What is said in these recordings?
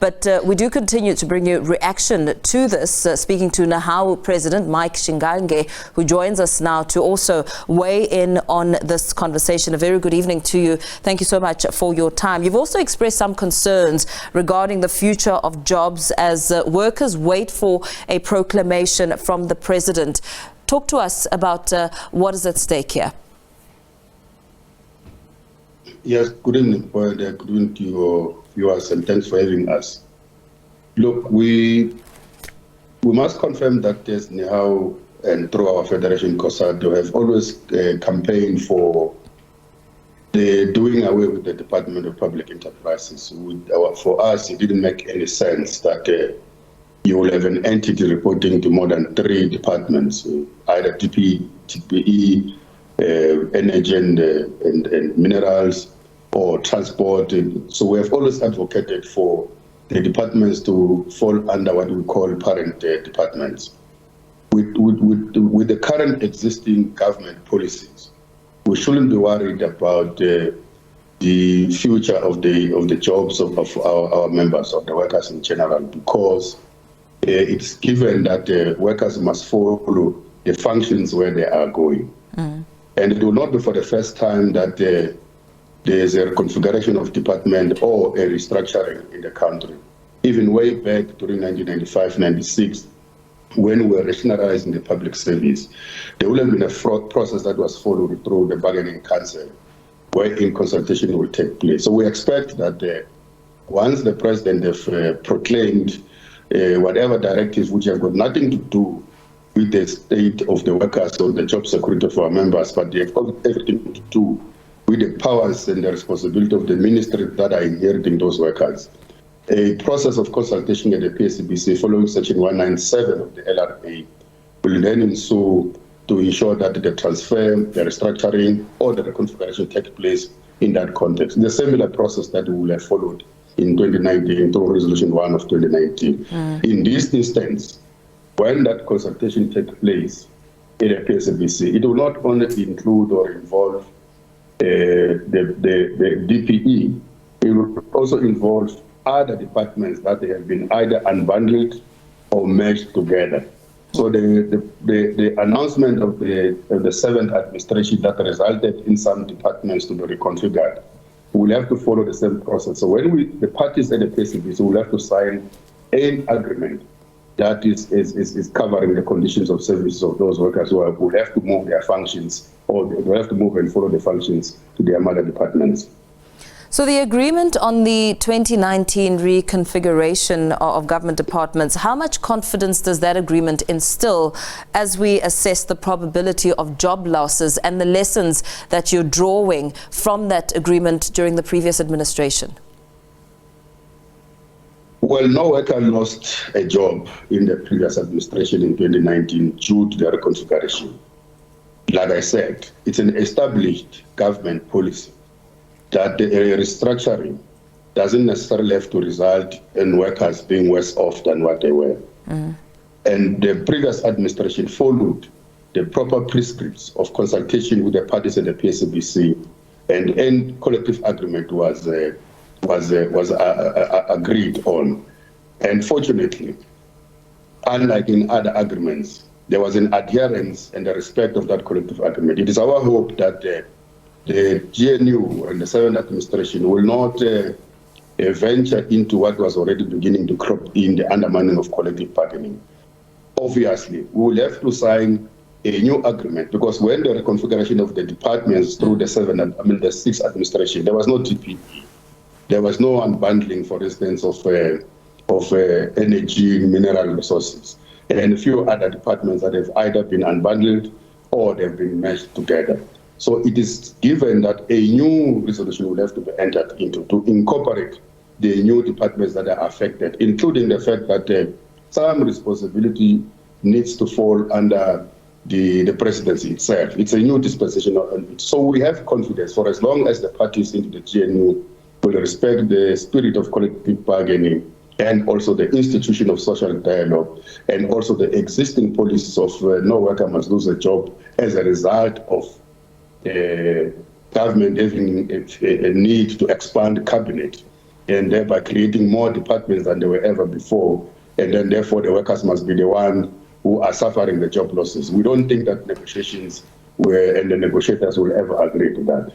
But we do continue to bring you reaction to this, speaking to NEHAWU President Mike Shingange, who joins us now to also weigh in on this conversation. A very good evening to you. Thank you so much for your time. You've also expressed some concerns regarding the future of jobs as workers wait for a proclamation from the President. Talk to us about what is at stake here. Yes, good evening, Boyd. Good evening to your viewers, and thanks for having us. Look, we must confirm that as NEHAWU and through our Federation COSATU have always campaigned for the doing away with the Department of Public Enterprises. For us, it didn't make any sense that you will have an entity reporting to more than 3 departments, either DPE, energy and minerals, or transport. So we have always advocated for the departments to fall under what we call parent departments. With the current existing government policies, we shouldn't be worried about the future of the jobs of our members, of the workers in general, because it's given that the workers must follow the functions where they are going. And it will not be for the first time that there is a reconfiguration of department or a restructuring in the country. Even way back during 1995-96, when we were rationalizing the public service, there will have been a fraud process that was followed through the bargaining council, wherein consultation will take place. So we expect that once the president has proclaimed whatever directives which have got nothing to do with the state of the workers or the job security for our members, but they have got everything to do with the powers and the responsibility of the ministry that are inheriting those workers. A process of consultation at the SABC following Section 197 of the LRA will then ensue to ensure that the transfer, the restructuring, or the reconfiguration take place in that context. The similar process that we will have followed in 2019 through Resolution 1 of 2019. In this instance, when that consultation takes place in a PSABC, it will not only include or involve the DPE, it will also involve other departments that have been either unbundled or merged together. So the announcement of the 7th administration that resulted in some departments to be reconfigured will have to follow the same process. So when the parties at the PSABC will have to sign an agreement that is covering the conditions of services of those workers who will have to move their functions, or they will have to move and follow the functions to their mother departments. So the agreement on the 2019 reconfiguration of government departments, how much confidence does that agreement instill as we assess the probability of job losses and the lessons that you're drawing from that agreement during the previous administration? Well, no worker lost a job in the previous administration in 2019 due to the reconfiguration. Like I said, it's an established government policy that the restructuring doesn't necessarily have to result in workers being worse off than what they were. And the previous administration followed the proper prescripts of consultation with the parties at the PSABC, and collective agreement was agreed on. And fortunately, unlike in other agreements, there was an adherence and the respect of that collective agreement. It is our hope that the GNU and the 7th administration will not venture into what was already beginning to crop in, the undermining of collective bargaining. Obviously, we will have to sign a new agreement, because when the reconfiguration of the departments through the 6th administration, there was no DPE. There was no unbundling, for instance, of energy, mineral resources, and a few other departments that have either been unbundled or they've been meshed together. So it is given that a new resolution will have to be entered into to incorporate the new departments that are affected, including the fact that some responsibility needs to fall under the presidency itself. It's a new dispensation. So we have confidence, for as long as the parties into the GNU will respect the spirit of collective bargaining and also the institution of social dialogue, and also the existing policies of no worker must lose a job as a result of government having a need to expand the cabinet and thereby creating more departments than there were ever before. And then therefore the workers must be the one who are suffering the job losses. We don't think that negotiations and the negotiators will ever agree to that.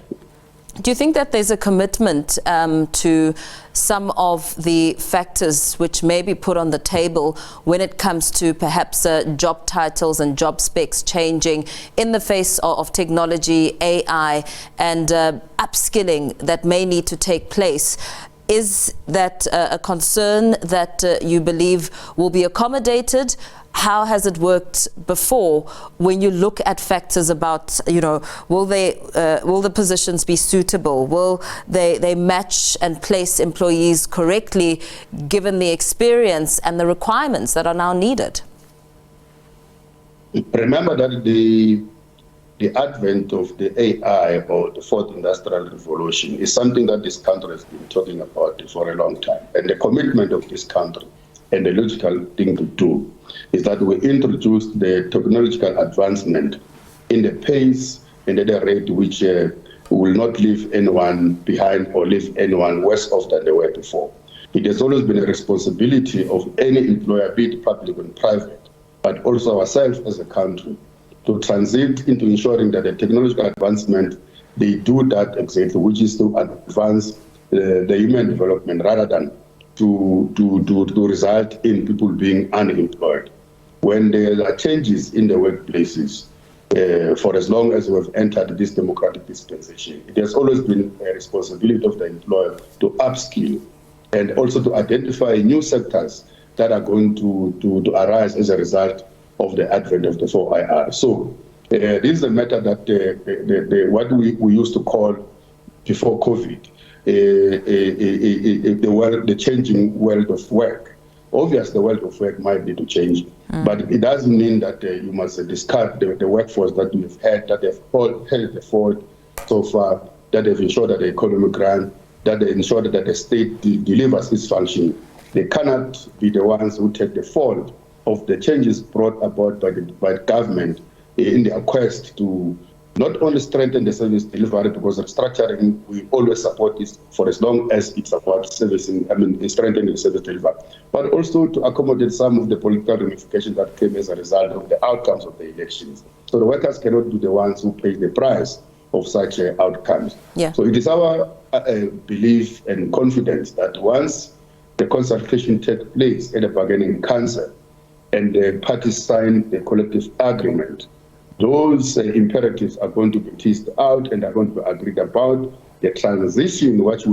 Do you think that there's a commitment to some of the factors which may be put on the table when it comes to perhaps job titles and job specs changing in the face of technology, AI, and upskilling that may need to take place? Is that a concern that you believe will be accommodated? How has it worked before when you look at factors about, will the positions be suitable? Will they match and place employees correctly given the experience and the requirements that are now needed? Remember that the advent of the AI, or the fourth industrial revolution, is something that this country has been talking about for a long time. And the commitment of this country and the logical thing to do is that we introduce the technological advancement in the pace and at the rate which will not leave anyone behind or leave anyone worse off than they were before. It has always been a responsibility of any employer, be it public and private, but also ourselves as a country, to transit into ensuring that the technological advancement, they do that exactly, which is to advance the human development rather than to result in people being unemployed. When there are changes in the workplaces, for as long as we have entered this democratic dispensation, it has always been a responsibility of the employer to upskill and also to identify new sectors that are going to arise as a result of the advent of the 4IR. So this is a matter that what we used to call before COVID, the changing world of work. Obviously, the world of work might need to change, but it doesn't mean that you must discard the workforce that we've had, that they've held the fort so far, that they've ensured that the economy runs, that they ensure that the state delivers its function. They cannot be the ones who take the fault of the changes brought about by the government in their quest to not only strengthen the service delivery, because restructuring, we always support this for as long as it's about strengthening the service delivery, but also to accommodate some of the political ramifications that came as a result of the outcomes of the elections. So the workers cannot be the ones who pay the price of such outcomes. Yeah. So it is our belief and confidence that once the consultation takes place at the bargaining council and the parties sign the collective agreement, those imperatives are going to be teased out and are going to be agreed about. The transition, which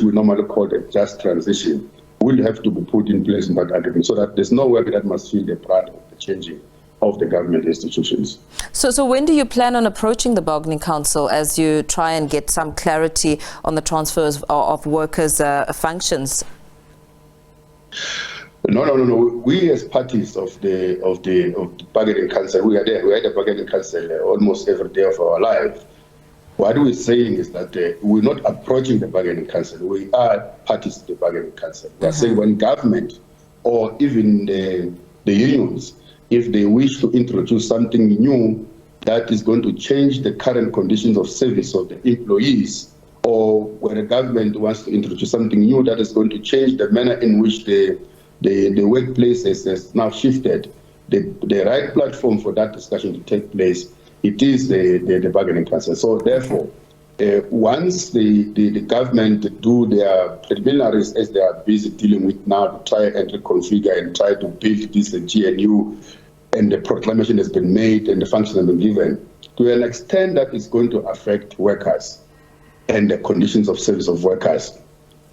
we normally call the just transition, will have to be put in place in that agreement so that there's no worker that must feel the brunt of the changing of the government institutions. So when do you plan on approaching the bargaining council as you try and get some clarity on the transfers of workers' functions? No. We as parties of the bargaining council, we are there. We are at the bargaining council almost every day of our life. What we're saying is that we're not approaching the bargaining council. We are parties to the bargaining council. We're saying when government or even the unions, if they wish to introduce something new that is going to change the current conditions of service of the employees, or when the government wants to introduce something new that is going to change the manner in which the workplace has now shifted, the right platform for that discussion to take place, it is the bargaining council. So therefore, once the government do their preliminaries, as they are busy dealing with now, to try and reconfigure and try to build this GNU, and the proclamation has been made and the function has been given, to an extent that is going to affect workers and the conditions of service of workers,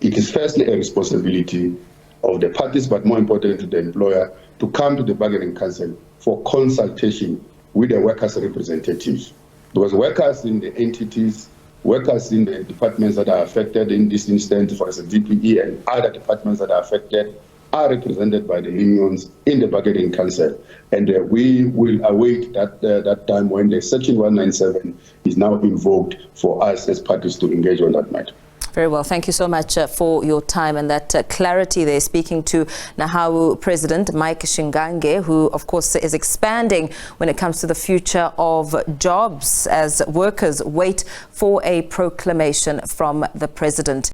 it is firstly a responsibility of the parties, but more importantly to the employer, to come to the bargaining council for consultation with the workers' representatives. Because workers in the entities, workers in the departments that are affected in this instance, for example, DPE and other departments that are affected, are represented by the unions in the bargaining council. And we will await that time when the Section 197 is now invoked for us as parties to engage on that matter. Very well. Thank you so much for your time and that clarity there. Speaking to NEHAWU President Mike Shingange, who, of course, is expanding when it comes to the future of jobs as workers wait for a proclamation from the President.